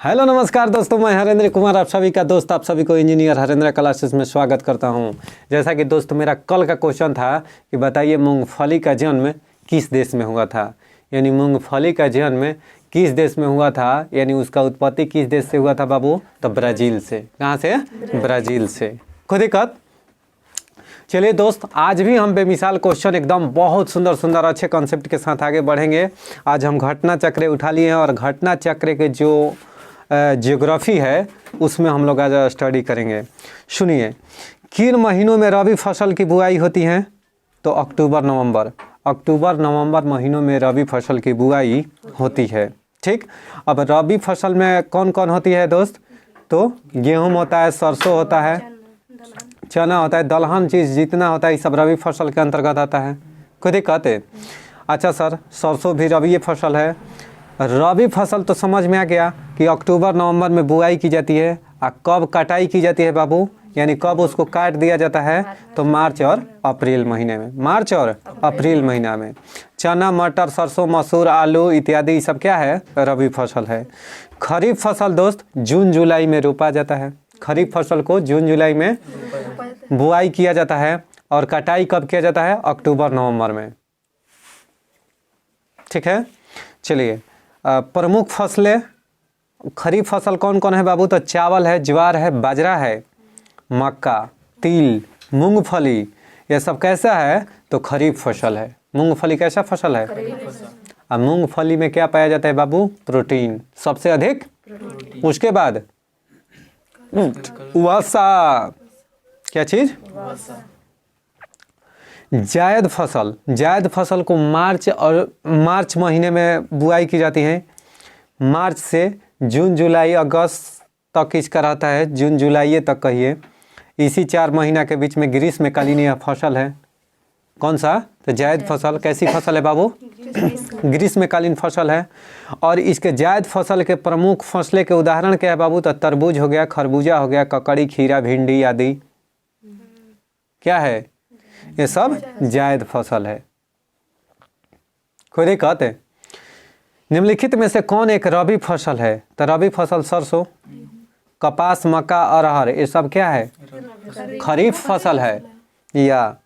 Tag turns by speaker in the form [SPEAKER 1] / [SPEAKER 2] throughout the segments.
[SPEAKER 1] Hello नमस्कार दोस्तों, मैं हरेंद्र कुमार आप सभी का दोस्त, आप सभी को इंजीनियर हरेंद्र क्लासेस में स्वागत करता हूं। जैसा कि दोस्तों मेरा कल का क्वेश्चन था कि बताइए मूंगफली का जन्म किस देश में हुआ था, यानी मूंगफली का जन्म किस देश में हुआ था, यानी उसका उत्पत्ति किस देश से हुआ था बाबू? तो ब्राज़ील से। कहाँ से? ब्राज़ील से। कोई दिक्कत? चलिए दोस्त, आज भी हम बेमिसाल क्वेश्चन एकदम बहुत सुंदर सुंदर अच्छे कॉन्सेप्ट के साथ आगे बढ़ेंगे। आज हम घटना चक्र उठा लिए हैं और घटना चक्र के जो जियोग्राफी है उसमें हम लोग आज स्टडी करेंगे। सुनिए, किन महीनों में रबी फसल की बुआई होती है? तो अक्टूबर नवंबर महीनों में रबी फसल की बुआई होती है। ठीक, अब रबी फसल में कौन कौन होती है दोस्त? तो गेहूं होता है, सरसों होता है, चना होता है, दलहन चीज़ जितना होता है ये सब रबी फसल के अंतर्गत आता है। कोई दिक्कत है? अच्छा सर, सरसों भी रबी फसल है। रबी फसल तो समझ में आ गया कि अक्टूबर नवंबर में बुआई की जाती है। और कब कटाई की जाती है बाबू, यानी कब उसको काट दिया जाता है? तो मार्च और अप्रैल महीने में, मार्च और अप्रैल महीना में। चना, मटर, सरसों, मसूर, आलू इत्यादि ये सब क्या है? रबी फसल है। खरीफ फसल दोस्त जून जुलाई में रोपा जाता है। खरीफ फसल को जून जुलाई में बुआई किया जाता है और कटाई कब किया जाता है? अक्टूबर नवंबर में। ठीक है, चलिए प्रमुख फसलें खरीफ फसल कौन कौन है बाबू? तो चावल है, ज्वार है, बाजरा है, मक्का, तिल, मूंगफली, ये सब कैसा है? तो खरीफ फसल है। मूंगफली कैसा फसल है? अब मूंगफली में क्या पाया जाता है बाबू? प्रोटीन सबसे अधिक। उसके बाद वसा, क्या चीज? जायद फसल को मार्च महीने में बुआई की जाती है। मार्च से जून जुलाई अगस्त तक इसका रहता है, जून जुलाई तक कहिए। इसी 4 महीना के बीच में ग्रीष्मकालीन यह फसल है। कौन सा? तो जायद फसल। कैसी फसल है बाबू? ग्रीष्मकालीन फसल है। और इसके जायद फसल के प्रमुख फसलें के उदाहरण क्या है बाबू? तो तरबूज हो गया, खरबूजा हो गया, ककड़ी, खीरा, भिंडी आदि क्या है? ये सब जायद फसल है। कोई दिक्कत है? निम्नलिखित में से कौन एक रबी फसल है? तो रबी फसल सरसों, कपास, मक्का, अरहर ये सब क्या है? खरीफ फसल है। या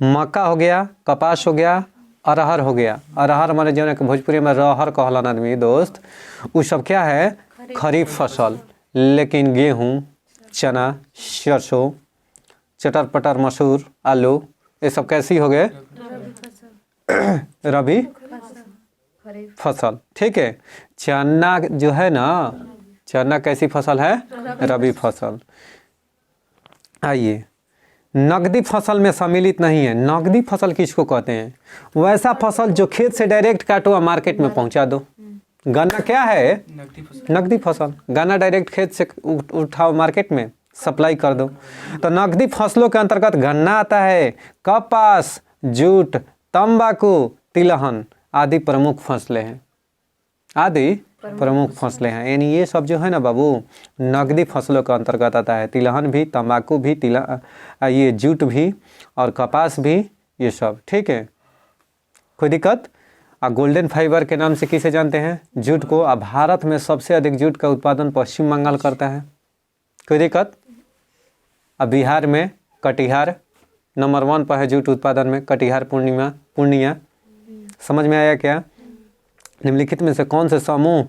[SPEAKER 1] मक्का हो गया, कपास हो गया, अरहर हो गया। अरहर माने जो भोजपुरी में रहर कहलन आदमी दोस्त, वो सब क्या है? खरीफ फसल। लेकिन गेहूँ, चना, सरसों, चटर पटर, मसूर, आलू ये सब कैसी हो गए? रबी फसल। ठीक है, चना जो है ना, चना कैसी फसल है? रबी फसल। आइए, नकदी फसल में सम्मिलित नहीं है। नकदी फसल किसको कहते हैं? वैसा फसल जो खेत से डायरेक्ट काटो और मार्केट में पहुंचा दो। गन्ना क्या है? नकदी फसल। गन्ना डायरेक्ट खेत से उठाओ, मार्केट में सप्लाई कर दो। तो नकदी फसलों के अंतर्गत गन्ना आता है, कपास, जूट, तंबाकू, तिलहन आदि प्रमुख फसलें हैं। यानी ये सब जो है ना बाबू नकदी फसलों के अंतर्गत आता है। तिलहन भी, तंबाकू भी, ये जूट भी और कपास भी, ये सब। ठीक है, कोई दिक्कत? गोल्डन फाइबर के नाम से किसे जानते हैं? जूट को। भारत में सबसे अधिक जूट का उत्पादन पश्चिम बंगाल करता है। कोई दिक्कत? अब बिहार में कटिहार नंबर 1 पर है जूट उत्पादन में। कटिहार, पूर्णिया। समझ में आया क्या? निम्नलिखित में से कौन से समूह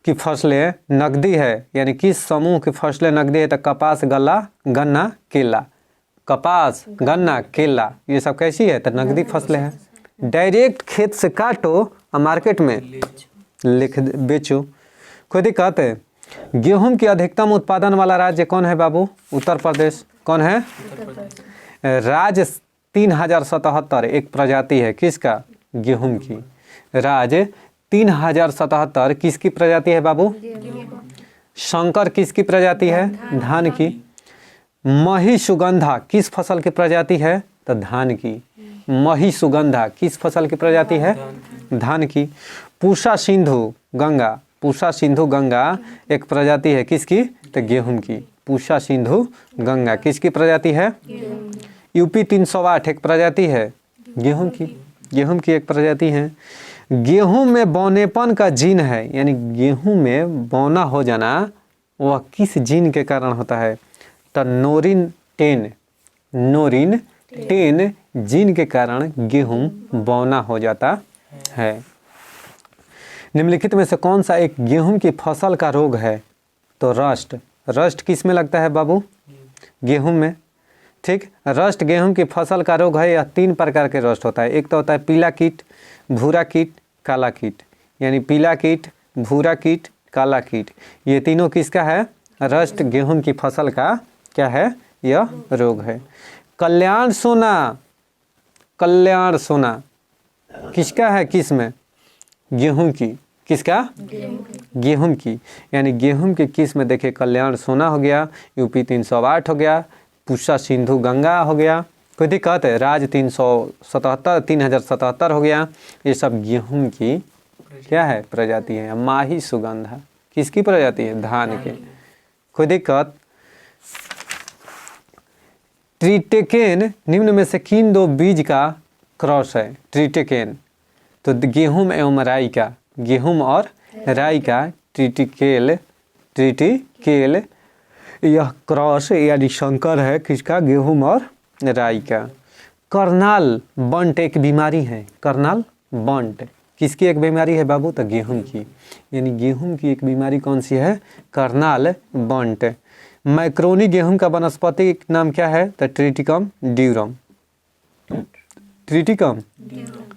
[SPEAKER 1] की फसलें नकदी है, यानी किस समूह की फसलें नकदी है? तो कपास, गन्ना, केला। कपास, गन्ना, केला ये सब कैसी है? तो नकदी फसलें हैं। डायरेक्ट खेत से काटो और मार्केट में बेचो। कोई दिक्कत है? गेहूं की अधिकतम उत्पादन वाला राज्य कौन है बाबू? उत्तर प्रदेश। कौन है? राज्य 3077 एक प्रजाति है। किसका? गेहूं की। राज्य 3077 किसकी प्रजाति है बाबू? शंकर किसकी प्रजाति है? धान की। महिसुगंधा किस फसल की प्रजाति है? तो धान की। महिसुगंधा किस फसल की प्रजाति है? धान की। पूषा सिंधु गंगा एक प्रजाति है। किसकी? तो गेहूं की। पूषा सिंधु गंगा किसकी प्रजाति है? यूपी 308 एक प्रजाति है गेहूं की एक प्रजाति है। गेहूं में बौनेपन का जीन है, यानी गेहूं में बौना हो जाना वह किस जीन के कारण होता है? तो नोरिन 10 जीन के कारण गेहूं बौना हो जाता है। निम्नलिखित में से कौन सा एक गेहूं की फसल का रोग है? तो रस्ट किस में लगता है बाबू? गेहूं में। ठीक, रस्ट गेहूं की फसल का रोग है। यह 3 प्रकार के रस्ट होता है। एक तो होता है पीला कीट, भूरा कीट, काला कीट, यानी पीला कीट, भूरा कीट, काला कीट, ये तीनों किसका है? रस्ट गेहूं की फसल का क्या है? यह रोग है। कल्याण सोना किसका है? किस में? गेहूं की। किसका? गेहूं की, यानी गेहूं की किस में? देखिए, कल्याण सोना हो गया, यूपी 308 हो गया, पूसा सिंधु गंगा हो गया, कोई दिक्कत है? राज 3077 हो गया। ये सब गेहूं की क्या है? प्रजाति है। माही सुगंधा किसकी प्रजाति है? धान के। कोई दिक्कत? ट्रिटिकेन निम्न में से किन 2 बीज का क्रॉस है? ट्रिटिकेन तो गेहूं एवं राई का, गेहूं और राई का ट्रिटिकेल यह क्रॉस यानी संकर है। किसका? गेहूं और राई का। करनाल बंट एक बीमारी है। करनाल बंट किसकी एक बीमारी है बाबू? तो गेहूं की, यानी गेहूं की एक बीमारी कौन सी है? करनाल बंट। मैक्रोनी गेहूं का वनस्पतिक नाम क्या है? तो ट्रिटिकम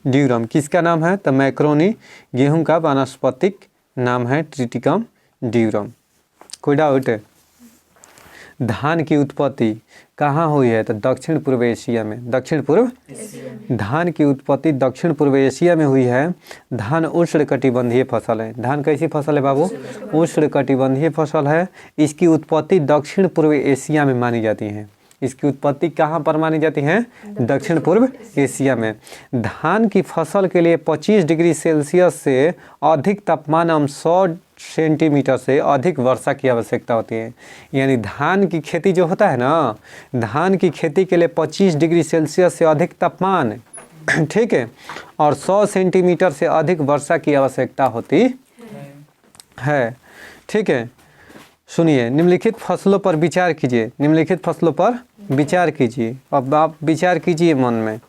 [SPEAKER 1] ड्यूरम किसका नाम है? तो मैक्रोनी गेहूं का वनस्पतिक नाम है ट्रिटिकम ड्यूरम। कोई डाउट? धान की उत्पत्ति कहाँ हुई है? तो दक्षिण पूर्व एशिया में। धान की उत्पत्ति दक्षिण पूर्व एशिया में हुई है। धान उष्णकटिबंधीय फसल है। धान कैसी फसल है बाबू? उष्णकटिबंधीय फसल है। इसकी उत्पत्ति दक्षिण पूर्व एशिया में मानी जाती है। इसकी उत्पत्ति कहाँ पर मानी जाती है? दक्षिण पूर्व एशिया में। धान की फसल के लिए 25 डिग्री सेल्सियस से अधिक तापमान एवं 100 सेंटीमीटर से अधिक वर्षा की आवश्यकता होती है। यानी धान की खेती जो होता है ना, धान की खेती के लिए 25 डिग्री सेल्सियस से अधिक तापमान ठीक है, और 100 सेंटीमीटर से अधिक वर्षा की आवश्यकता होती है। ठीक है, सुनिए, निम्नलिखित फसलों पर विचार कीजिए। निम्नलिखित फसलों पर विचार कीजिए। अब आप विचार कीजिए मन में।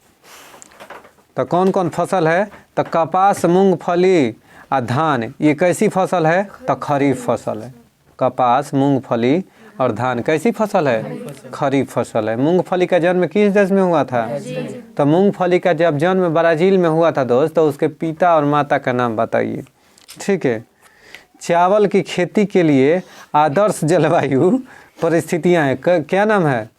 [SPEAKER 1] तो कौन कौन फसल है? तो कपास, मूंगफली और धान, ये कैसी फसल है? तो खरीफ फसल है। कपास, मूंगफली और धान कैसी फसल है? खरीफ फसल है। मूंगफली का जन्म किस देश में हुआ था? तो मूंगफली का जब जन्म ब्राजील में हुआ था दोस्त, तो उसके पिता और माता का नाम बताइए। ठीक है। चावल की खेती के लिए आदर्श जलवायु परिस्थितियां हैं, क्या नाम है?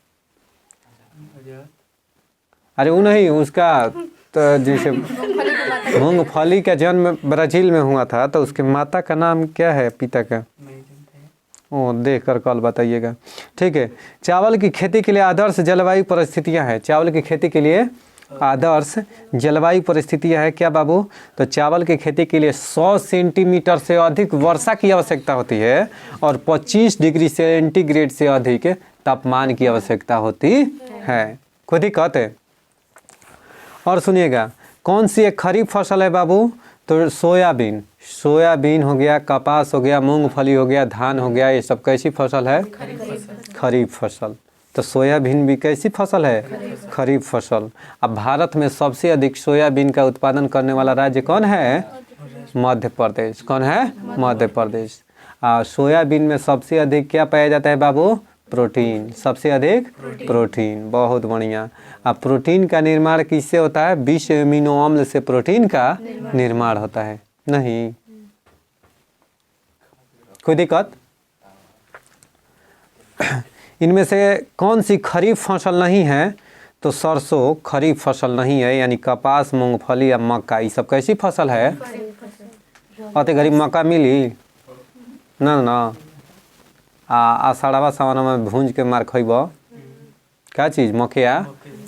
[SPEAKER 1] अरे वो नहीं, उसका तो जैसे मूंगफली का जन्म ब्राजील में हुआ था, तो उसके माता का नाम क्या है? पिता का ओ देख कर कल बताइएगा। ठीक है। चावल की खेती के लिए आदर्श जलवायु परिस्थितियां हैं। चावल की खेती के लिए आदर्श जलवायु परिस्थितियां है क्या बाबू? तो चावल की खेती के लिए 100 सेंटीमीटर से अधिक वर्षा की आवश्यकता होती है और 25 डिग्री सेंटीग्रेड से अधिक तापमान की आवश्यकता होती है। कोई दिक्कत है? और सुनिएगा, कौन सी एक खरीफ फसल है बाबू? तो सोयाबीन हो गया, कपास हो गया, मूंगफली हो गया, धान हो गया, ये सब कैसी फसल है? खरीफ फसल। तो सोयाबीन भी कैसी फसल है? खरीफ फसल। अब भारत में सबसे अधिक सोयाबीन का उत्पादन करने वाला राज्य कौन है? मध्य प्रदेश। कौन है? मध्य प्रदेश। सोयाबीन में सबसे अधिक क्या पाया जाता है बाबू? प्रोटीन। सबसे अधिक प्रोटीन। बहुत बढ़िया। अब प्रोटीन का निर्माण किससे होता है? 20 अमीनो अम्ल से प्रोटीन का निर्माण होता है। नहीं कोई दिक्कत? इनमें से कौन सी खरीफ फसल नहीं है? तो सरसों खरीफ फसल नहीं है, यानी कपास, मूंगफली या मक्का, ये सब कैसी फसल है? अते गरीब मक्का मिली ना आषाढ़वा सावन में भूंज के मार खइब क्या चीज़? मक्या।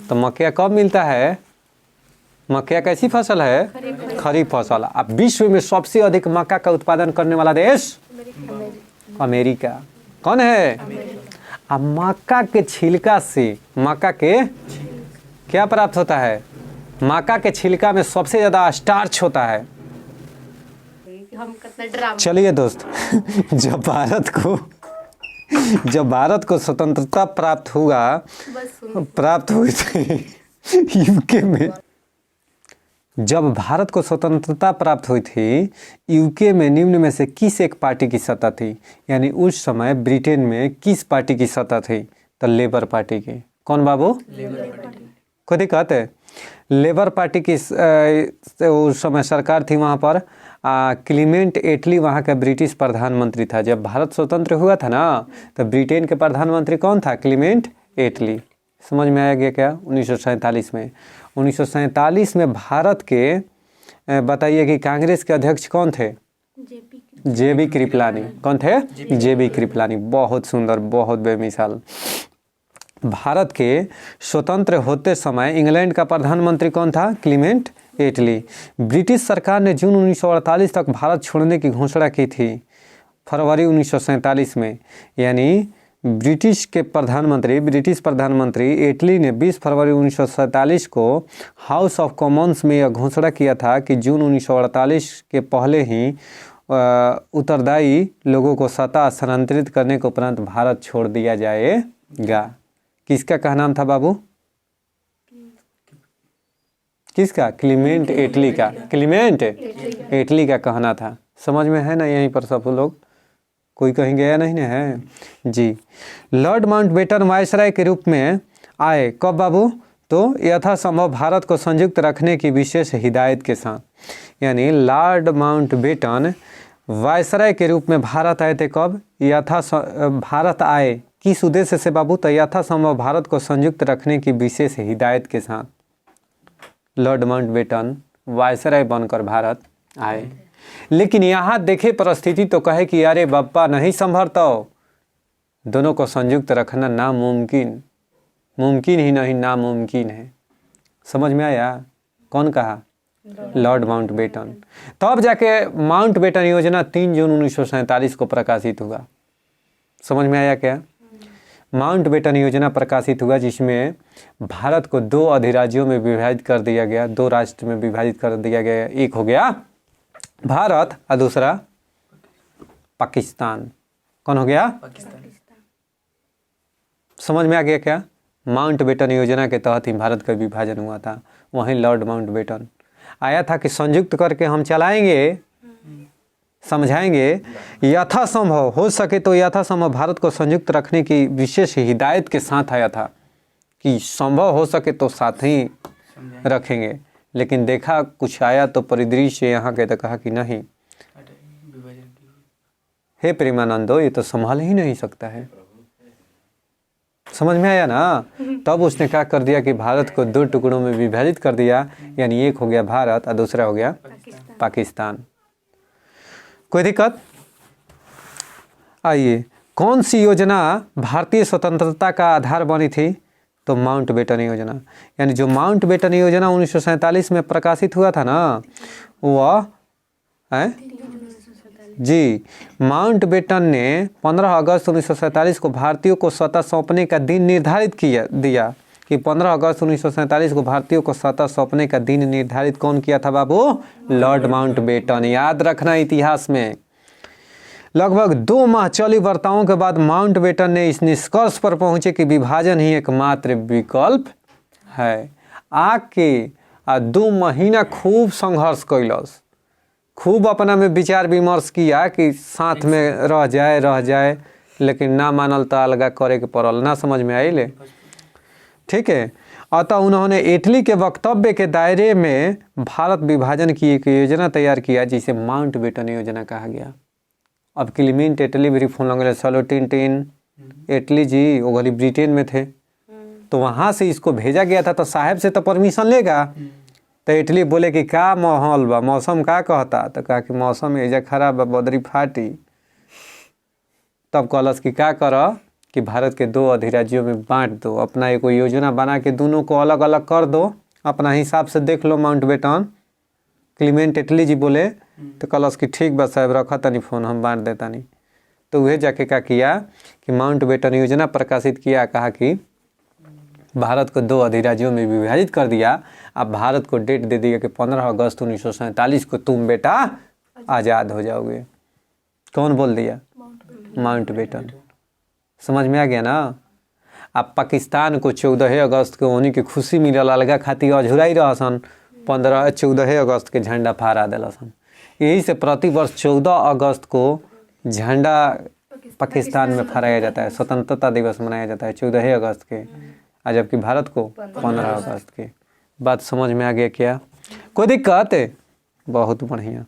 [SPEAKER 1] तो मक्या कब मिलता है? मक्या कैसी फसल है? खरीफ फसल। अब विश्व में सबसे अधिक मक्का का उत्पादन करने वाला देश अमेरिका। कौन है? अब मक्का के छिलका से मक्का के क्या प्राप्त होता है? मक्का के छिलका में सबसे ज़्यादा स्टार्च होता है।
[SPEAKER 2] हम कितना ड्रामा।
[SPEAKER 1] चलिए दोस्त, जब भारत को स्वतंत्रता प्राप्त हुई थी यूके में, जब भारत को स्वतंत्रता प्राप्त हुई थी यूके में निम्न में से किस एक पार्टी की सत्ता थी? यानी उस समय ब्रिटेन में किस पार्टी की सत्ता थी? तो लेबर पार्टी की। कौन बाबू? खुद ही कहते हैं लेबर पार्टी की उस समय सरकार थी वहाँ पर। क्लीमेंट एटली वहाँ का ब्रिटिश प्रधानमंत्री था। जब भारत स्वतंत्र हुआ था ना, तो ब्रिटेन के प्रधानमंत्री कौन था? क्लीमेंट एटली। समझ में आया गया क्या? 1947 में 1947 में भारत के बताइए कि कांग्रेस के अध्यक्ष कौन थे? जेबी कृपलानी। कौन थे? जेबी कृपलानी। बहुत सुंदर, बहुत बेमिसाल। भारत के स्वतंत्र होते समय इंग्लैंड का प्रधानमंत्री कौन था? क्लीमेंट एटली। ब्रिटिश सरकार ने जून 1948 तक भारत छोड़ने की घोषणा की थी फरवरी 1947 में। यानी ब्रिटिश प्रधानमंत्री एटली ने 20 फरवरी 1947 को हाउस ऑफ कॉमन्स में यह घोषणा किया था कि जून 1948 के पहले ही उत्तरदायी लोगों को सत्ता स्थानांतरित करने के उपरांत भारत छोड़ दिया जाएगा। किसका कहना था बाबू? किसका? क्लीमेंट एटली का। क्लीमेंट एटली का कहना था। समझ में है ना? यहीं पर सब लोग, कोई कहीं गया नहीं ना है जी। लॉर्ड माउंटबेटन वायसराय के रूप में आए कब बाबू? तो यथासंभव भारत को संयुक्त रखने की विशेष हिदायत के साथ। यानी लॉर्ड माउंटबेटन वायसराय के रूप में भारत आए थे कब? भारत आए किस उद्देश्य से बाबू? तो यथासंभव भारत को संयुक्त रखने की विशेष हिदायत के साथ लॉर्ड माउंटबेटन वायसराय बनकर भारत आए। लेकिन यहाँ देखे परिस्थिति तो कहे कि अरे बापा नहीं संभरता, दोनों को संयुक्त रखना नामुमकिन, मुमकिन ही नहीं नामुमकिन है। समझ में आया? कौन कहा? Lord Mountbatten. तब जाके माउंटबेटन योजना 3 जून 1947 को प्रकाशित हुआ। समझ में आया क्या? माउंटबेटन योजना प्रकाशित हुआ जिसमें भारत को 2 अधिराज्यों में विभाजित कर दिया गया, 2 राष्ट्र में विभाजित कर दिया गया। एक हो गया भारत और दूसरा पाकिस्तान। कौन हो गया? पाकिस्तान। समझ में आ गया क्या? माउंटबेटन योजना के तहत ही भारत का विभाजन हुआ था। वहीं लॉर्ड माउंटबेटन आया था कि संयुक्त करके हम चलाएंगे, समझाएंगे, यथासंभव हो सके तो यथासंभव भारत को संयुक्त रखने की विशेष हिदायत के साथ आया था कि संभव हो सके तो साथ ही रखेंगे। लेकिन देखा कुछ आया तो परिदृश्य यहाँ के तो कहा कि नहीं, हे प्रेमानंदो, ये तो संभाल ही नहीं सकता है। समझ में आया ना? तब उसने क्या कर दिया कि भारत को 2 टुकड़ों में विभाजित कर दिया। यानी एक हो गया भारत और दूसरा हो गया पाकिस्तान। कोई दिक्कत? आइए, कौन सी योजना भारतीय स्वतंत्रता का आधार बनी थी? तो माउंटबेटन योजना। यानी जो माउंटबेटन योजना 1947 में प्रकाशित हुआ था ना, वह जी माउंटबेटन ने 15 अगस्त 1947 को भारतीयों को सत्ता सौंपने का दिन निर्धारित दिया कि 15 अगस्त 1947 को भारतीयों को सत्ता सौंपने का दिन निर्धारित कौन किया था बाबू? Lord Mountbatten. याद रखना इतिहास में। लगभग 2 माह चली वार्ताओं के बाद माउंटबेटन ने इस निष्कर्ष पर पहुंचे कि विभाजन ही एकमात्र विकल्प है। आके 2 महीना खूब संघर्ष कैलस, खूब अपना में विचार विमर्श किया कि साथ में रह जाए, लेकिन ना मानल तो अलगा करे के पड़ल। ना समझ में आइले? ठीक है। अतः उन्होंने इटली के वक्तव्य के दायरे में भारत विभाजन की एक योजना तैयार किया जिसे माउंटबेटन योजना कहा गया। अब क्लीमेंट एटली भी फोन लगे, चलो टिन एटली जी वो गली ब्रिटेन में थे, तो वहाँ से इसको भेजा गया था। तो साहब से तो परमिशन लेगा। तो इटली बोले कि का माहौल बा, मौसम का कहता? तो कहा कि मौसम एजा खराब बा, बदरी फाटी। तब कहलस कि का कर कि भारत के 2 अधिराज्यों में बांट दो, अपना एक योजना बना के दोनों को अलग अलग कर दो, अपना हिसाब से देख लो माउंटबेटन। क्लीमेंट एटली जी बोले तो कहलस कि ठीक बा साहब, रखा तनी फोन, हम बांट देता नहीं। तो वह जाके क्या किया कि माउंटबेटन योजना प्रकाशित किया, कहा कि भारत को 2 अधिराज्यों में विभाजित कर दिया। अब भारत को डेट दे दिया कि 15 अगस्त 1947 को तुम बेटा आज़ाद हो जाओगे। कौन बोल दिया? Mountbatten. समझ में आ गया ना? अब पाकिस्तान को 14 अगस्त को उन्हीं की खुशी मिलल, अलगा खातिर अझुराई रहसन, 14 अगस्त के झंडा फहरा दिलसन। यही से प्रतिवर्ष 14 अगस्त को झंडा पाकिस्तान में फहराया जाता है, स्वतंत्रता दिवस मनाया जाता है 14 अगस्त के, और जबकि भारत को 15 अगस्त के। बात समझ में आ गया क्या? कोई दिक्कत है? बहुत बढ़िया।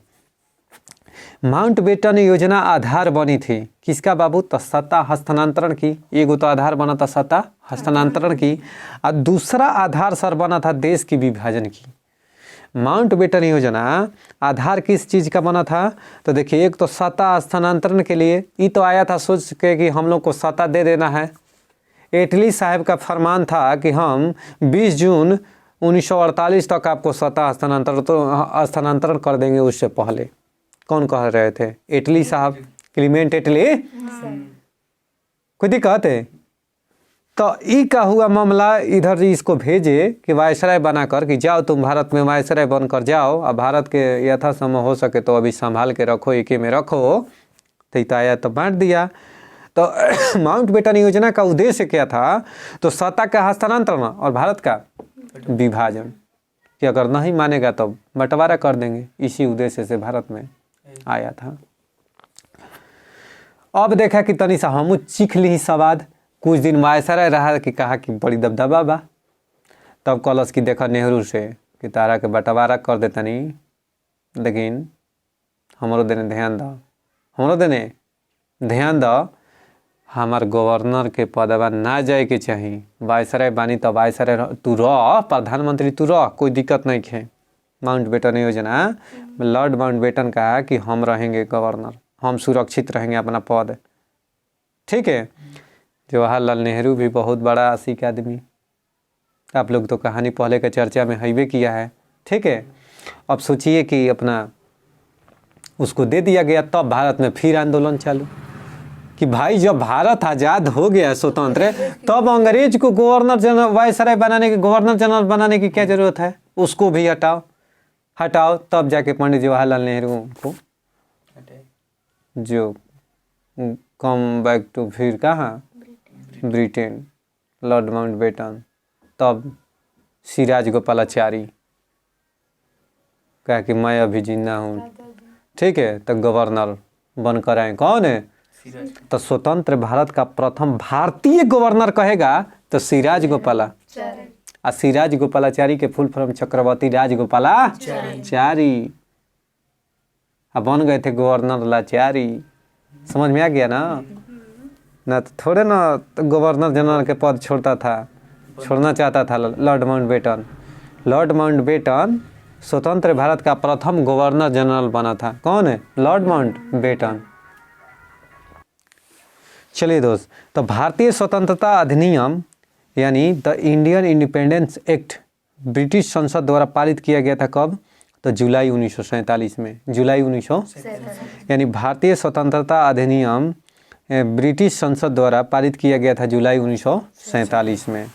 [SPEAKER 1] माउंट बेटन योजना आधार बनी थी किसका बाबू? तो सत्ता हस्तांतरण की। एगो तो आधार बना था सत्ता हस्तांतरण की, और दूसरा आधार सर बना था देश की विभाजन की। माउंट बेटन योजना आधार किस चीज़ का बना था? तो देखिए, एक तो सत्ता हस्तांतरण के लिए ये तो आया था सोच के कि हम लोग को सत्ता दे देना है। एटली साहब का फरमान था कि हम 20 जून 1948 तक आपको सत्ता हस्तांतरण कर देंगे। उससे पहले कौन कह रहे थे? एटली साहब, क्लीमेंट एटली। कोई दिक्कत है? तो ई का हुआ मामला, इधर इसको भेजे कि वायसराय बनाकर कि जाओ तुम भारत में वायसराय बनकर जाओ, अब भारत के यथासंभव हो सके तो अभी संभाल के रखो, एक में रखो। तो आया तो बांट दिया। तो माउंट बेटन योजना का उद्देश्य क्या था? तो सत्ता का हस्तांतरण और भारत का विभाजन, कि अगर नहीं मानेगा तो बंटवारा कर देंगे। इसी उद्देश्य से भारत में आया था। अब देखा कि तनी सा हम चीख ली सवाद। कुछ दिन वायसराय रहा कि कहा कि बड़ी दबदबा बा, तब कलश की देखा नेहरू से कि तारा के बंटवारा कर देता नहीं, लेकिन हमारो देने ध्यान दो, हमारो देने ध्यान दो, हमार गवर्नर के पदवा ना जाए के चाहिए। वायसराय बानी तो वायसराय तू रह, प्रधानमंत्री तू रह, कोई दिक्कत नहीं है। माउंट बेटन योजना लॉर्ड माउंट बेटन कहा कि हम रहेंगे गवर्नर, हम सुरक्षित रहेंगे अपना पद। ठीक है। जवाहरलाल नेहरू भी बहुत बड़ा आशिक आदमी, आप लोग तो कहानी पहले के चर्चा में हाईवे किया है। ठीक है। अब सोचिए कि अपना उसको दे दिया गया, तब भारत में फिर आंदोलन चालू कि भाई जब भारत आज़ाद हो गया स्वतंत्र, तब अंग्रेज को गवर्नर जनरल वायसराय बनाने के, गवर्नर जनरल बनाने की क्या जरूरत है? उसको भी हटाओ। तब जाके पंडित जवाहरलाल नेहरू को जो कम बैक टू फिर कहाँ ब्रिटेन, लॉर्ड माउंट बेटन, तब सिराज गोपालाचारी कहा कि मैं अभी जिंदा हूँ। ठीक है। तो गवर्नर बनकर आए। कौन है? तो स्वतंत्र भारत का प्रथम भारतीय गवर्नर कहेगा तो सिराज गोपालाचारी। और सिराज गोपालाचारी के फुल फॉर्म चक्रवर्ती राज गोपालाचारी। अब बन गए थे गवर्नर लाचारी। समझ में आ गया ना तो थोड़े ना तो गवर्नर जनरल के पद छोड़ना चाहता था Lord Mountbatten. Lord Mountbatten स्वतंत्र भारत का प्रथम गवर्नर जनरल बना था। कौन है? Lord Mountbatten. चलिए दोस्त, तो भारतीय स्वतंत्रता अधिनियम यानी the Indian Independence Act British संसद द्वारा पारित किया गया था। कब? तो जुलाई 1947 में। जुलाई 1947 यानी भारतीय स्वतंत्रता अधिनियम ब्रिटिश संसद द्वारा पारित किया गया था जुलाई 1947 में।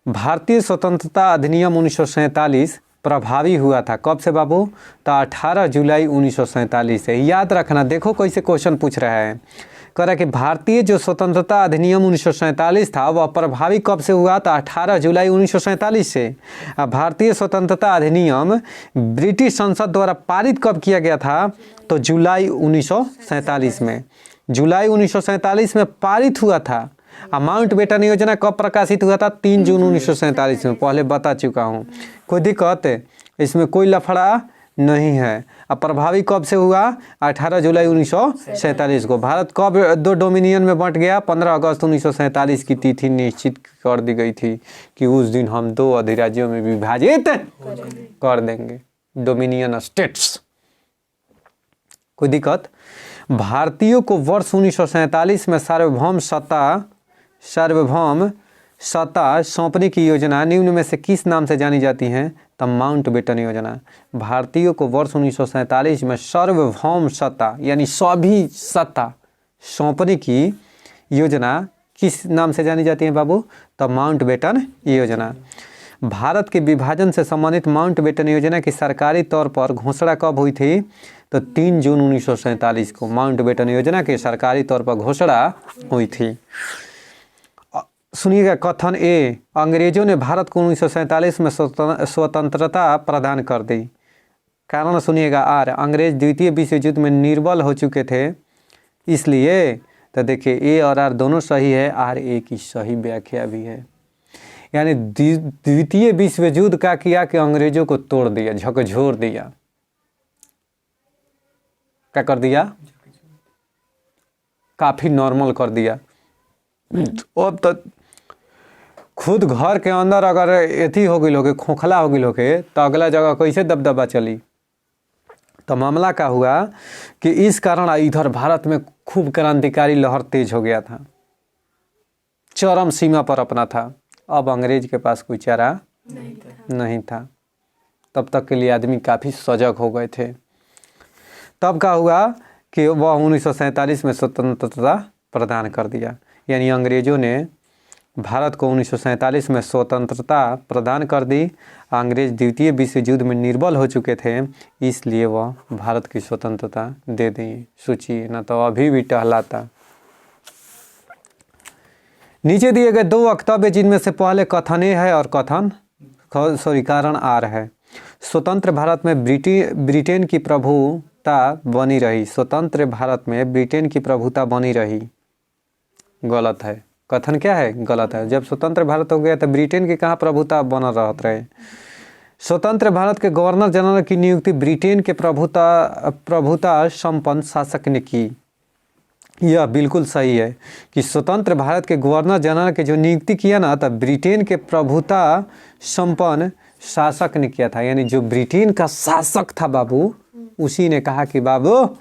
[SPEAKER 1] भारतीय स्वतंत्रता अधिनियम 1947 प्रभावी हुआ था कब से बाबू? तो 18 जुलाई 1947 से। याद रखना, देखो कैसे क्वेश्चन पूछ रहा है। कह रहा कि भारतीय जो स्वतंत्रता अधिनियम 1947 था वह प्रभावी कब से हुआ? तो 18 जुलाई 1947 से। भारतीय स्वतंत्रता अधिनियम ब्रिटिश संसद द्वारा पारित कब किया गया था? तो जुलाई 1947 में। जुलाई 1947 में पारित हुआ था। माउंट बेटन योजना कब प्रकाशित हुआ था? 3 जून 1947 में। पहले बता चुका हूँ। कोई दिक्कत है? इसमें कोई लफड़ा नहीं है। अब प्रभावी कब से हुआ? 18 जुलाई 1947 को। भारत कब 2 डोमिनियन में बंट गया? 15 अगस्त 1947 की तिथि निश्चित कर दी गई थी कि उस दिन हम 2 अधिराज्यों में विभाजित कर देंगे, डोमिनियन स्टेट्स। कोई दिक्कत? भारतीयों को वर्ष 1947 में सार्वभौम सत्ता सौंपने की योजना निम्न में से किस नाम से जानी जाती है? तो माउंट बेटन योजना। भारतीयों को वर्ष 1947 में सार्वभौम सत्ता यानी सभी सत्ता सौंपने की योजना किस नाम से जानी जाती है बाबू? तो माउंट बेटन योजना। भारत के विभाजन से संबंधित माउंट बेटन योजना की सरकारी तौर पर घोषणा कब हुई थी? तो 3 जून 1947 को माउंटबेटन योजना की सरकारी तौर पर घोषणा हुई थी। सुनिएगा कथन ए, अंग्रेजों ने भारत को 1947 में स्वतंत्रता प्रदान कर दी। कारण सुनिएगा आर, अंग्रेज द्वितीय विश्व युद्ध में निर्बल हो चुके थे, इसलिए तो देखिए ए और आर दोनों सही है, आर ए की सही व्याख्या भी है। यानी द्वितीय विश्व युद्ध का किया कि अंग्रेजों को तोड़ दिया, झकझोर दिया। क्या कर दिया? काफी नॉर्मल कर दिया। अब तो खुद घर के अंदर अगर एथी हो गई लोगे, खोखला हो गई लोगे, तो अगला जगह कैसे दबदबा चली। तो मामला क्या हुआ कि इस कारण इधर भारत में खूब क्रांतिकारी लहर तेज हो गया था, चरम सीमा पर अपना था। अब अंग्रेज के पास कोई चारा नहीं था। तब तक के लिए आदमी काफ़ी सजग हो गए थे। तब क्या हुआ कि वह 1947 में स्वतंत्रता प्रदान कर दिया। यानी अंग्रेज़ों ने भारत को 1947 में स्वतंत्रता प्रदान कर दी। अंग्रेज द्वितीय विश्व युद्ध में निर्बल हो चुके थे, इसलिए वह भारत की स्वतंत्रता दे दी। सोचिए, न तो अभी भी टहलाता। नीचे दिए गए 2 वक्तव्य जिनमें से पहले कथन ए है और कारण आर है। स्वतंत्र भारत में ब्रिटेन की प्रभुता बनी रही। स्वतंत्र भारत में ब्रिटेन की प्रभुता बनी रही, गलत है। कथन क्या है? गलत है। जब स्वतंत्र भारत हो गया तो ब्रिटेन की कहाँ प्रभुता बना रहत रहे। स्वतंत्र भारत के गवर्नर जनरल की नियुक्ति ब्रिटेन के प्रभुता संपन्न शासक ने की। यह बिल्कुल सही है कि स्वतंत्र भारत के गवर्नर जनरल के जो नियुक्ति किया ना, तब ब्रिटेन के प्रभुता संपन्न शासक ने किया था। यानी जो ब्रिटेन का शासक था बाबू, उसी ने कहा कि बाबू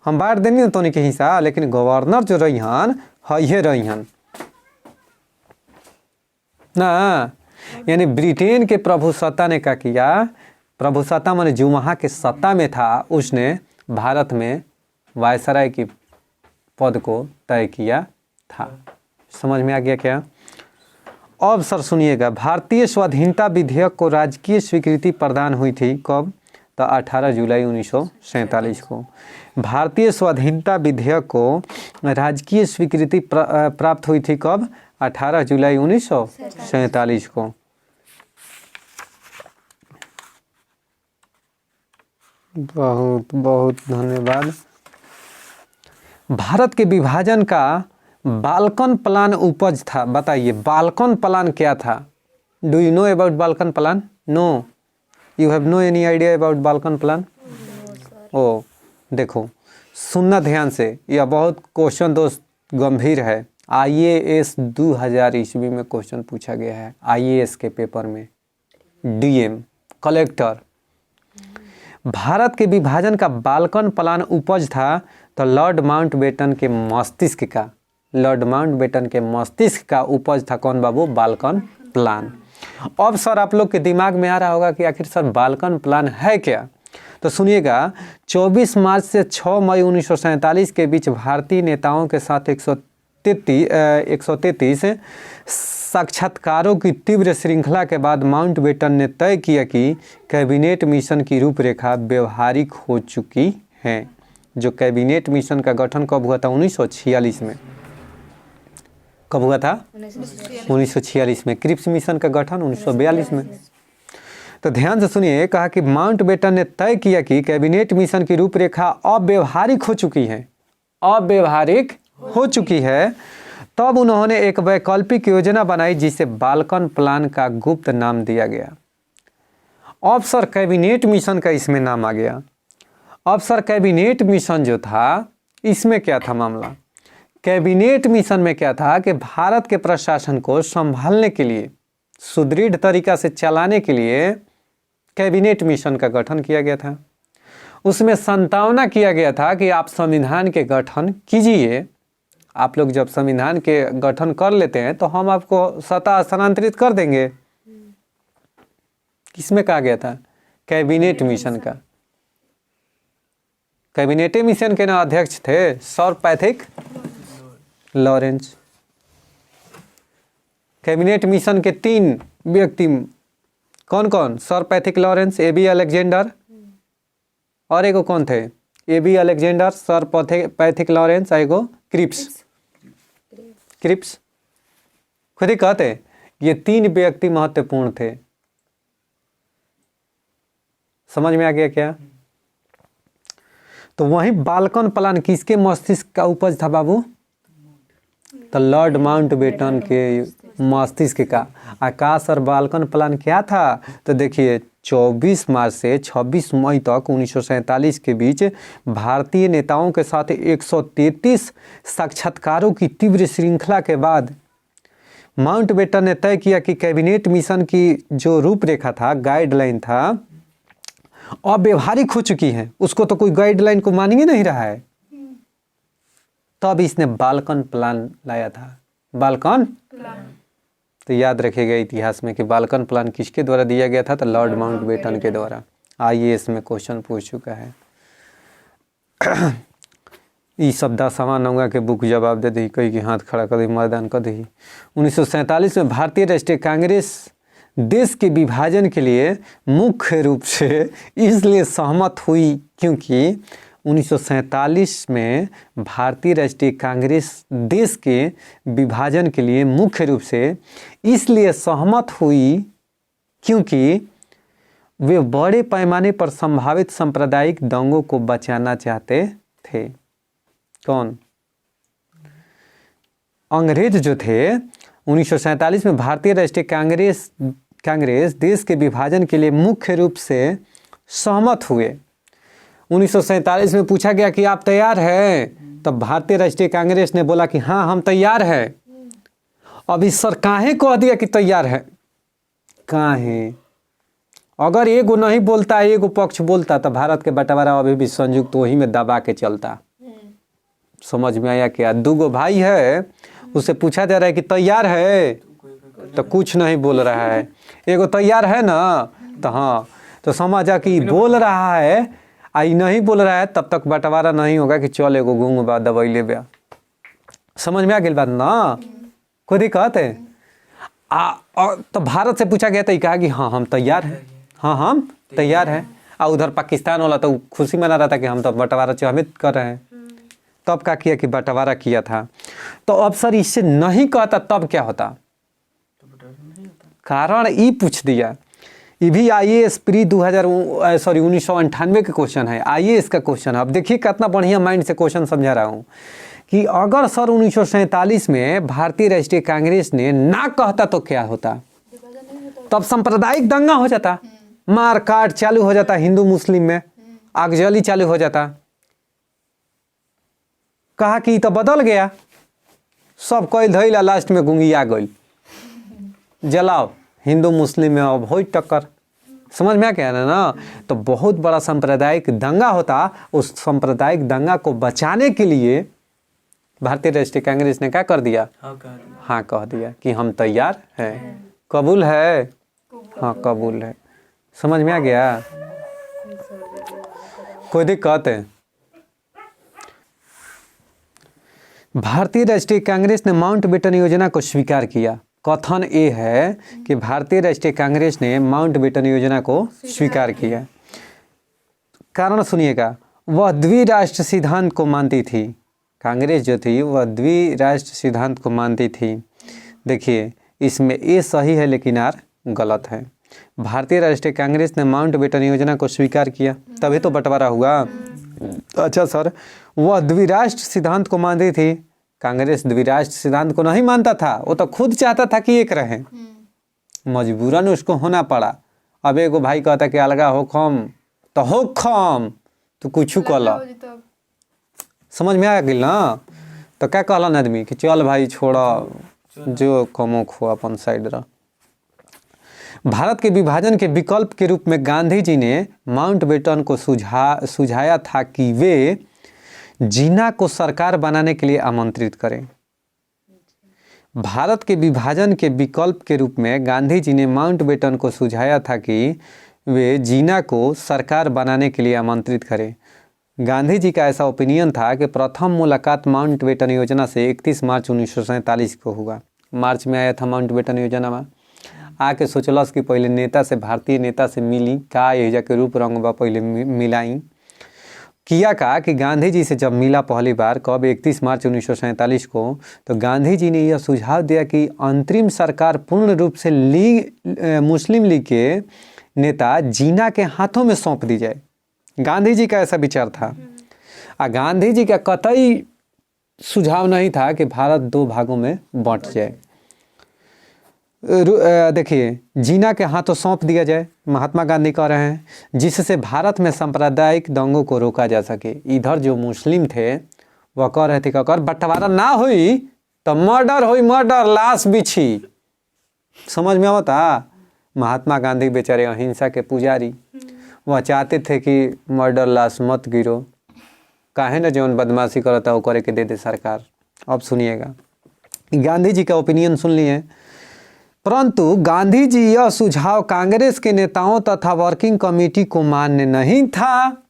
[SPEAKER 1] हम बांट देंगे तो नहीं के हिस्सा, लेकिन गवर्नर जो रही हन ये रही हन ना। यानी ब्रिटेन के प्रभुसत्ता ने क्या किया? प्रभुसत्ता माने जो वहाँ के सत्ता में था, उसने भारत में वायसराय की पद को तय किया था। समझ में आ गया क्या? अब सर सुनिएगा, भारतीय स्वाधीनता विधेयक को राजकीय स्वीकृति प्रदान हुई थी कब? तो 18 जुलाई 1947 को। भारतीय स्वाधीनता विधेयक को राजकीय स्वीकृति प्राप्त हुई थी कब? 18 जुलाई 1947 को। बहुत बहुत धन्यवाद। भारत के विभाजन का बाल्कन प्लान उपज था। बताइए बाल्कन प्लान क्या था? Do you know about Balkan plan? No, you have no any idea about Balkan plan? ओ देखो, सुनना ध्यान से, यह बहुत क्वेश्चन दोस्त गंभीर है। IAS 2000 ईस्वी में क्वेश्चन पूछा गया है, IAS के पेपर में, DM कलेक्टर। भारत के विभाजन का बाल्कन प्लान उपज था तो लॉर्ड माउंटबेटन के मस्तिष्क का, लॉर्ड माउंटबेटन के मस्तिष्क का उपज था कौन बाबू? Balkan plan. अब सर आप लोग के दिमाग में आ रहा होगा कि आखिर सर बाल्कन प्लान है क्या? तो सुनिएगा, 24 मार्च से 6 मई 1947 के बीच भारतीय नेताओं के साथ 133 साक्षात्कारों की तीव्र श्रृंखला के बाद माउंटबेटन ने तय किया कि कैबिनेट मिशन की रूपरेखा व्यवहारिक हो चुकी है। जो कैबिनेट मिशन का गठन कब हुआ था? 1946 में। कब हुआ था? 1946 में। क्रिप्स मिशन का गठन 1942 में। तो ध्यान से सुनिए, कहा कि माउंटबेटन ने तय किया कि कैबिनेट मिशन की रूपरेखा अव्यवहारिक हो चुकी है, अव्यवहारिक हो चुकी है। तब उन्होंने एक वैकल्पिक योजना बनाई जिसे बाल्कन प्लान का गुप्त नाम दिया गया। अब सर कैबिनेट मिशन का इसमें नाम आ गया। अब सर कैबिनेट मिशन जो था, इसमें क्या था मामला? कैबिनेट मिशन में क्या था कि भारत के प्रशासन को संभालने के लिए, सुदृढ़ तरीका से चलाने के लिए कैबिनेट मिशन का गठन किया गया था। उसमें संतावना किया गया था कि आप संविधान के गठन कीजिए, आप लोग जब संविधान के गठन कर लेते हैं तो हम आपको सत्ता हस्तांतरित कर देंगे। किसमें कहा गया था? कैबिनेट मिशन का। कैबिनेट मिशन के ना अध्यक्ष थे sir Pethick Lawrence. Cabinet mission के 3 व्यक्ति कौन कौन? Sir Pethick Lawrence, AB Alexander, और एक कौन थे? A.B. Alexander, sir Pethick Lawrence, आएगो क्रिप्स। क्रिप्स खुद ही कहते ये 3 व्यक्ति महत्वपूर्ण थे। समझ में आ गया क्या? तो वही बाल्कन प्लान किसके मस्तिष्क का उपज था बाबू? तो लॉर्ड माउंटबेटन के मस्तिष्क का। आकाश और बाल्कन प्लान क्या था? तो देखिए 24 मार्च से 26 मई तक 1947 के बीच भारतीय नेताओं के साथ 133 साक्षात्कारों की तीव्र श्रृंखला के बाद माउंटबेटन ने तय किया कि कैबिनेट मिशन की जो रूपरेखा था, गाइडलाइन था, अव्यवहारिक हो चुकी है। उसको तो कोई गाइडलाइन को मान ही नहीं रहा है। तब इसने बाल्कन प्लान लाया था। बाल्कन प्लान तो याद रखिएगा इतिहास में कि बाल्कन प्लान किसके द्वारा दिया गया था? तो लॉर्ड माउंटबेटन के द्वारा। IAS में क्वेश्चन पूछ चुका है। ई शब्दा समान होगा के बुक जवाब दे दी, कई की हाथ खड़ा कर दी, मैदान कर दी। 1947 में भारतीय राष्ट्रीय कांग्रेस देश के विभाजन के लिए मुख्य रूप से इसलिए सहमत हुई क्योंकि 1947 में भारतीय राष्ट्रीय कांग्रेस देश के विभाजन के लिए मुख्य रूप से इसलिए सहमत हुई क्योंकि वे बड़े पैमाने पर संभावित सांप्रदायिक दंगों को बचाना चाहते थे। कौन? अंग्रेज जो थे 1947 में भारतीय राष्ट्रीय कांग्रेस देश के विभाजन के लिए मुख्य रूप से सहमत हुए। 1947 में पूछा गया कि आप तैयार हैं? तब भारतीय राष्ट्रीय कांग्रेस ने बोला कि हाँ हम तैयार हैं। अभी सर काहे कह दिया कि तैयार है? काहे? अगर एगो नहीं बोलता, एगो पक्ष बोलता तो भारत के बंटवारा अभी भी संयुक्त वही में दबा के चलता। समझ में आया क्या? 2 भाई है, उसे पूछा जा रहा है कि तैयार है, तो कुछ नहीं बोल रहा है। एगो तैयार है ना, तो हाँ, तो समझा कि बोल रहा है, आई नहीं बोल रहा है, तब तक बंटवारा नहीं होगा कि चल एगो गूंग बा दवाई ले बा। समझ में आ गई बात ना? खुद ही कहते तो भारत से पूछा गया तो कहा कि हाँ हम तैयार हैं, हाँ हम तैयार हैं। और उधर पाकिस्तान वाला तो खुशी मना रहा था कि हम तो बंटवारा चाहमित कर रहे हैं। तब क्या किया कि बंटवारा किया था। तो अब सर इससे नहीं कहता तब क्या होता? कारण ई पूछ दिया। ये भी IAS प्री 1998 के क्वेश्चन है, IAS का क्वेश्चन है। अब देखिए कितना बढ़िया माइंड से क्वेश्चन समझा रहा हूँ कि अगर सर 1947 में भारतीय राष्ट्रीय कांग्रेस ने ना कहता तो क्या होता? तब सांप्रदायिक दंगा हो जाता, मार काट चालू हो जाता, हिंदू मुस्लिम में आगजली चालू हो जाता। कहा कि तो बदल गया, सब कैल धैला, लास्ट में गुंगिया गई, जलाओ हिंदू मुस्लिम में अब हो टक्कर। समझ में आ गया ना? तो बहुत बड़ा सांप्रदायिक दंगा होता। उस सांप्रदायिक दंगा को बचाने के लिए भारतीय राष्ट्रीय कांग्रेस ने क्या कर दिया? हाँ कह दिया कि हम तैयार हैं। कबूल है? हाँ कबूल है। समझ में आ गया? कोई दिक्कत है? भारतीय राष्ट्रीय कांग्रेस ने माउंटबेटन योजना को स्वीकार किया। कथन ये है कि भारतीय राष्ट्रीय कांग्रेस ने माउंटबेटन योजना को स्वीकार किया। कारण सुनिएगा, वह द्विराष्ट्र सिद्धांत को मानती थी। कांग्रेस जो थी वह द्विराष्ट्र सिद्धांत को मानती थी। देखिए इसमें ये सही है लेकिन आर गलत है। भारतीय राष्ट्रीय कांग्रेस ने माउंटबेटन योजना को स्वीकार किया तभी तो बंटवारा हुआ। अच्छा सर, वह द्विराष्ट्र सिद्धांत को मानती थी। कांग्रेस द्विराष्ट्र सिद्धांत को नहीं मानता था, वो तो खुद चाहता था कि एक रहे, मजबूरन उसको होना पड़ा। अब एगो भाई कहता कि अलगा होखम तो होखम, तो कुछ कल। समझ में आ गई ना? तो क्या कहलन आदमी कि चल भाई छोड़ा, जो कमो खो अपन साइड रह। भारत के विभाजन के विकल्प के रूप में गांधी जी ने माउंटबेटन को सुझाया था कि वे जिन्ना को सरकार बनाने के लिए आमंत्रित करें। भारत के विभाजन के विकल्प के रूप में गांधी जी ने माउंटबेटन को सुझाया था कि वे जिन्ना को सरकार बनाने के लिए आमंत्रित करें। गांधी जी का ऐसा ओपिनियन था कि प्रथम मुलाकात माउंटबेटन योजना से 31 मार्च 1947 को हुआ। मार्च में आया था माउंटबेटन योजना में। आके सोचलस कि पहले नेता से, भारतीय नेता से मिली का एजा के रूप रंग बा पहले मिलाई। किया का कि गांधी जी से जब मिला पहली बार, कब 31 मार्च 1947 को, तो गांधी जी ने यह सुझाव दिया कि अंतरिम सरकार पूर्ण रूप से मुस्लिम लीग के नेता जिन्ना के हाथों में सौंप दी जाए। गांधी जी का ऐसा विचार था। गांधी जी का कतई सुझाव नहीं था कि भारत दो भागों में बंट जाए। देखिए, जिन्ना के हाथों सौंप दिया जाए, महात्मा गांधी कह रहे हैं, जिससे भारत में सांप्रदायिक दंगों को रोका जा सके। इधर जो मुस्लिम थे वह कह रहे थे कि अगर बंटवारा ना हुई तो मर्डर हुई, मर्डर, लाश बिछी। समझ में आता? महात्मा गांधी बेचारे अहिंसा के पुजारी, वह चाहते थे कि मर्डर लाश मत गिरो, काहे ना जौन बदमाशी करता वो करे के दे दे सरकार। अब सुनिएगा, गांधी जी का ओपिनियन सुन लिए। परंतु गांधी जी यह सुझाव कांग्रेस के नेताओं तथा वर्किंग कमेटी को मान्य नहीं था।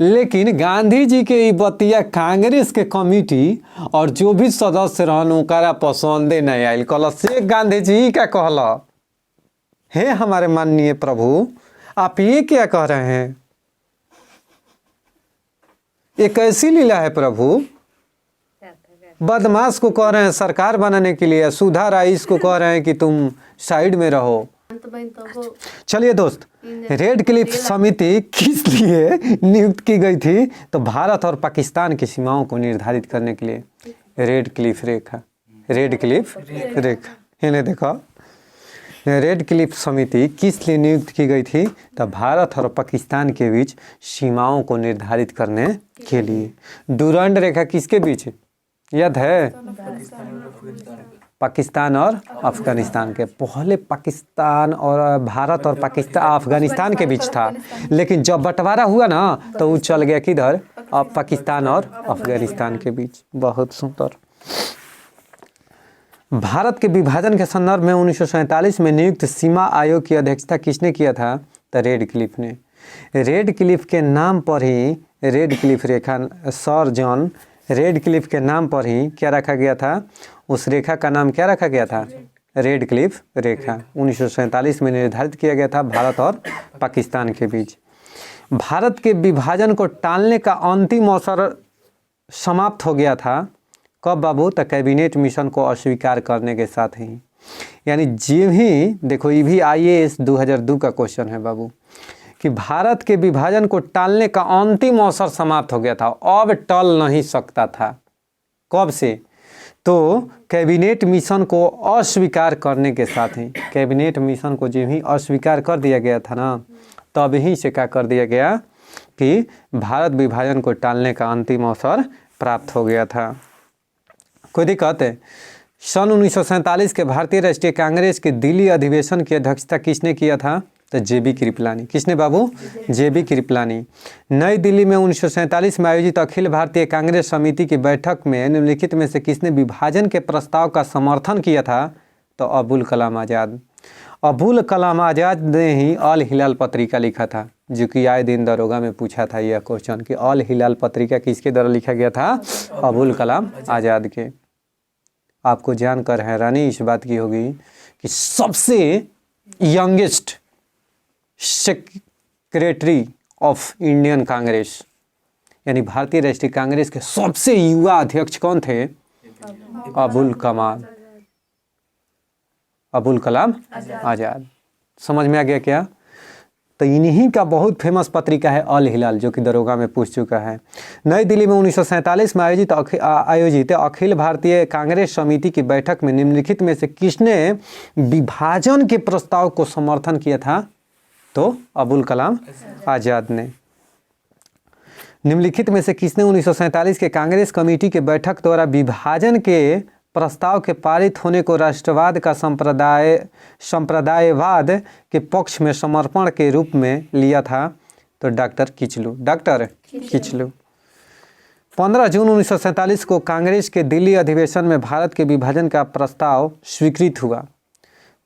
[SPEAKER 1] लेकिन गांधी जी के ई बतिया कांग्रेस के कमेटी और जो भी सदस्य रहन ओकरा पसंदे नहीं आयल। कहल से गांधी जी क्या कहला, हे हमारे माननीय प्रभु, आप ये क्या कह रहे हैं? ये कैसी लीला है प्रभु? बदमाश को कह रहे हैं सरकार बनाने के लिए, सुधा राइस को कह रहे हैं कि तुम साइड में रहो। चलिए दोस्त, रेड क्लिफ समिति किस लिए नियुक्त की गई थी? तो भारत और पाकिस्तान की सीमाओं को निर्धारित करने के लिए। रेड क्लिफ रेखा, रेड क्लिफ रेखा, इन्हें देखो। रेड क्लिफ समिति किस लिए नियुक्त की गई थी? तो भारत और पाकिस्तान के बीच सीमाओं को निर्धारित करने के लिए। डुरंड रेखा किसके बीच याद है? पाकिस्तान और अफगानिस्तान के। पहले पाकिस्तान और भारत और पाकिस्तान अफगानिस्तान के बीच था, लेकिन जब बंटवारा हुआ ना तो वो चल गया किधर? अब पाकिस्तान और अफगानिस्तान के बीच। बहुत सुंदर। भारत के विभाजन के संदर्भ में 1947 में नियुक्त सीमा आयोग की अध्यक्षता किसने किया था? तो रेड क्लिफ ने। रेड क्लिफ के नाम पर ही रेड क्लिफ रेखा, सर जॉन रेड क्लिफ के नाम पर ही क्या रखा गया था? उस रेखा का नाम क्या रखा गया था? रेड क्लिफ रेखा। 1947 में निर्धारित किया गया था भारत और पाकिस्तान के बीच। भारत के विभाजन को टालने का अंतिम अवसर समाप्त हो गया था। कब बाबू? तो कैबिनेट मिशन को अस्वीकार करने के साथ ही। यानी जी ही देखो, ये भी IAS 2002 का क्वेश्चन है बाबू, कि भारत के विभाजन को टालने का अंतिम अवसर समाप्त हो गया था, अब टल नहीं सकता था। कब से? तो कैबिनेट मिशन को अस्वीकार करने के साथ ही। कैबिनेट मिशन को जब ही अस्वीकार कर दिया गया था ना, तब ही से क्या कर दिया गया कि भारत विभाजन को टालने का अंतिम अवसर प्राप्त हो गया था। कोई दिक्कत है? सन 1947 के भारतीय राष्ट्रीय कांग्रेस के दिल्ली अधिवेशन की अध्यक्षता किसने किया था? तो JB कृपलानी। किसने बाबू? JB कृपलानी। नई दिल्ली में 1947 में आयोजित अखिल भारतीय कांग्रेस समिति की बैठक में निम्नलिखित में से किसने विभाजन के प्रस्ताव का समर्थन किया था? तो अबुल कलाम आज़ाद। अबुल कलाम आज़ाद ने ही अल हिलाल पत्रिका लिखा था, जो कि आए दिन दरोगा में पूछा था यह क्वेश्चन कि अल हिलाल पत्रिका किसके द्वारा लिखा गया था? अबुल कलाम आज़ाद के। आपको जानकर हैरानी इस बात की होगी कि सबसे youngest secretary of Indian Congress, यानी भारतीय राष्ट्रीय कांग्रेस के सबसे युवा अध्यक्ष कौन थे? अबुल कलाम आज़ाद। समझ में आ गया क्या? तो इन्हीं का बहुत फेमस पत्रिका है अल हिलाल, जो कि दरोगा में पूछ चुका है। नई दिल्ली में 1947 में आयोजित अखिल भारतीय कांग्रेस समिति की बैठक में निम्नलिखित में से किसने विभाजन के प्रस्ताव को समर्थन किया था? तो अबुल कलाम आज़ाद ने। निम्नलिखित में से किसने 1947 के कांग्रेस कमेटी के बैठक द्वारा विभाजन के प्रस्ताव के पारित होने को राष्ट्रवाद का संप्रदायवाद के पक्ष में समर्पण के रूप में लिया था? तो डॉक्टर किचलू। डॉक्टर किचलू। 15 जून 1947 को कांग्रेस के दिल्ली अधिवेशन में भारत के विभाजन का प्रस्ताव स्वीकृत हुआ।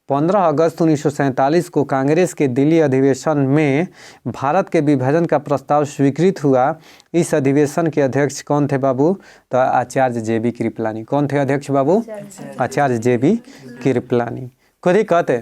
[SPEAKER 1] 15 अगस्त 1947 को कांग्रेस के दिल्ली अधिवेशन में भारत के विभाजन का प्रस्ताव स्वीकृत हुआ। इस अधिवेशन के अध्यक्ष कौन थे बाबू? तो आचार्य JB कृपलानी। कौन थे अध्यक्ष बाबू? आचार्य JB कृपलानी। खुद ही कहते।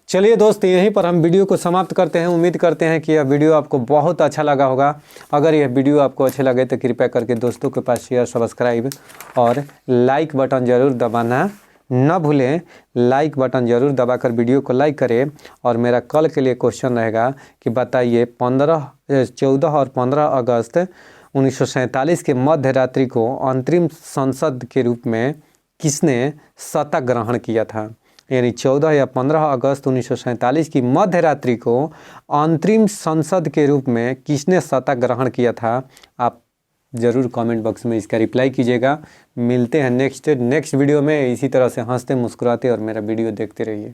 [SPEAKER 1] चलिए दोस्त, यहीं पर हम वीडियो को समाप्त करते हैं। उम्मीद करते हैं कि यह वीडियो आपको बहुत अच्छा लगा होगा। अगर यह वीडियो आपको अच्छे लगे तो कृपया करके दोस्तों के पास शेयर, सब्सक्राइब और लाइक बटन ज़रूर दबाना न भूलें। लाइक बटन ज़रूर दबाकर वीडियो को लाइक करें। और मेरा कल के लिए क्वेश्चन रहेगा कि बताइए 14 और 15 अगस्त 1947 के मध्य रात्रि को अंतरिम संसद के रूप में किसने सत्ता ग्रहण किया था? यानी 14 या 15 अगस्त 1947 की मध्य रात्रि को अंतरिम संसद के रूप में किसने सत्ता ग्रहण किया था? आप ज़रूर कमेंट बॉक्स में इसका रिप्लाई कीजिएगा। मिलते हैं नेक्स्ट वीडियो में। इसी तरह से हंसते मुस्कुराते और मेरा वीडियो देखते रहिए।